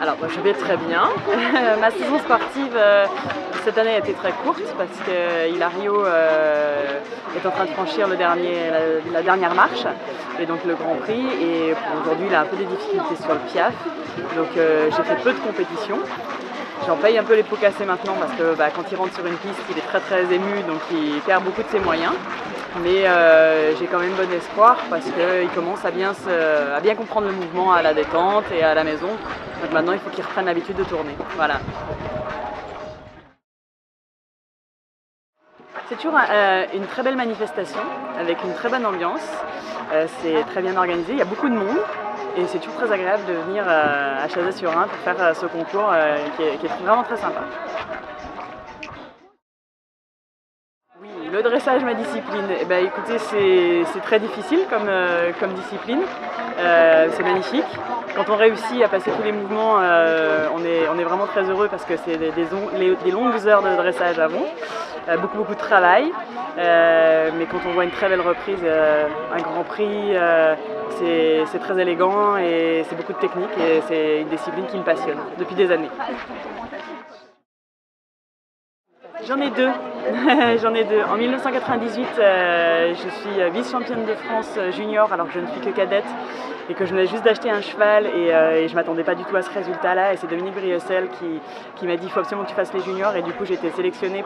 Alors, je vais très bien. Ma saison sportive cette année a été très courte parce que Hilario est en train de franchir la dernière marche et donc le Grand Prix. Et aujourd'hui, il a un peu des difficultés sur le Piaf. Donc, j'ai fait peu de compétitions. J'en paye un peu les pots cassés maintenant parce que quand il rentre sur une piste, il est très ému, donc il perd beaucoup de ses moyens. Mais j'ai quand même bon espoir parce qu'il commence à bien comprendre le mouvement à la détente et à la maison. Donc maintenant, il faut qu'il reprenne l'habitude de tourner. Voilà. C'est toujours une très belle manifestation avec une très bonne ambiance. C'est très bien organisé, il y a beaucoup de monde. Et c'est toujours très agréable de venir à Chazay-sur-Ain pour faire ce concours qui est vraiment très sympa. Oui, le dressage, ma discipline. Eh ben, écoutez, c'est très difficile comme discipline. C'est magnifique. Quand on réussit à passer tous les mouvements, on est vraiment très heureux parce que c'est des longues heures de dressage avant. Beaucoup de travail. Mais quand on voit une très belle reprise, un Grand Prix, c'est très élégant et c'est beaucoup de technique et c'est une discipline qui me passionne depuis des années. J'en ai deux. En 1998, je suis vice-championne de France junior alors que je ne suis que cadette et que je venais juste d'acheter un cheval et je ne m'attendais pas du tout à ce résultat-là. Et c'est Dominique Brieussel qui m'a dit qu'il faut absolument que tu fasses les juniors et du coup j'ai été sélectionnée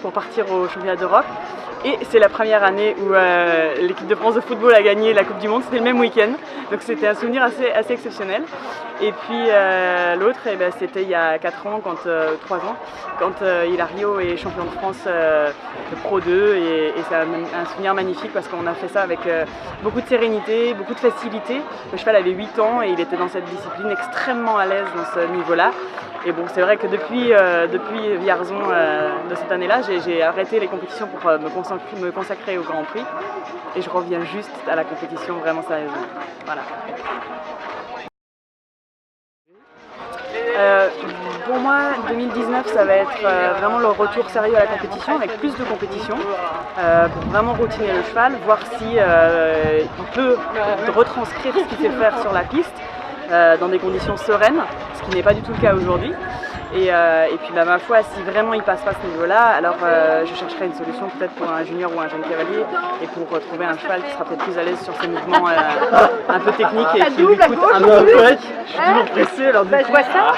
pour partir au championnat d'Europe. Et c'est la première année où l'équipe de France de football a gagné la Coupe du Monde, c'était le même week-end. Donc c'était un souvenir assez exceptionnel. Et puis l'autre, c'était il y a 3 ans, quand Hilario est champion de France de Pro 2. Et c'est un souvenir magnifique parce qu'on a fait ça avec beaucoup de sérénité, beaucoup de facilité. Le cheval avait 8 ans et il était dans cette discipline extrêmement à l'aise dans ce niveau-là. Et bon, c'est vrai que depuis Vierzon de cette année-là, j'ai arrêté les compétitions pour me consacrer au Grand Prix. Et je reviens juste à la compétition vraiment sérieusement. Voilà. Pour moi, 2019, ça va être vraiment le retour sérieux à la compétition, avec plus de compétition, pour vraiment routiner le cheval, voir si il peut retranscrire ce qu'il sait faire sur la piste, dans des conditions sereines, ce qui n'est pas du tout le cas aujourd'hui. Et puis ma foi, si vraiment il passe pas ce niveau-là, alors je chercherai une solution peut-être pour un junior ou un jeune cavalier et pour trouver un cheval qui sera peut-être plus à l'aise sur ses mouvements un peu techniques et qui lui coûte un peu de poids. Je suis toujours pressée alors du coup. Je vois ça.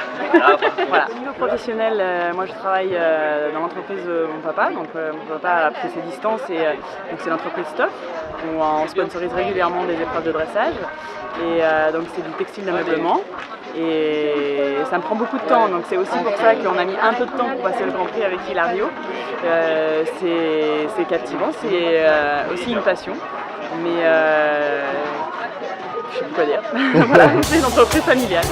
Voilà. Au niveau professionnel, moi je travaille dans l'entreprise de mon papa, donc mon papa a pris ses distances et donc c'est l'entreprise Stop où on sponsorise régulièrement des épreuves de dressage et donc c'est du textile d'ameublement. Et ça me prend beaucoup de temps, donc c'est aussi pour ça qu'on a mis un peu de temps pour passer le Grand Prix avec Hilario. C'est captivant, c'est aussi une passion, mais je sais plus quoi dire. Voilà, c'est une entreprise familiale.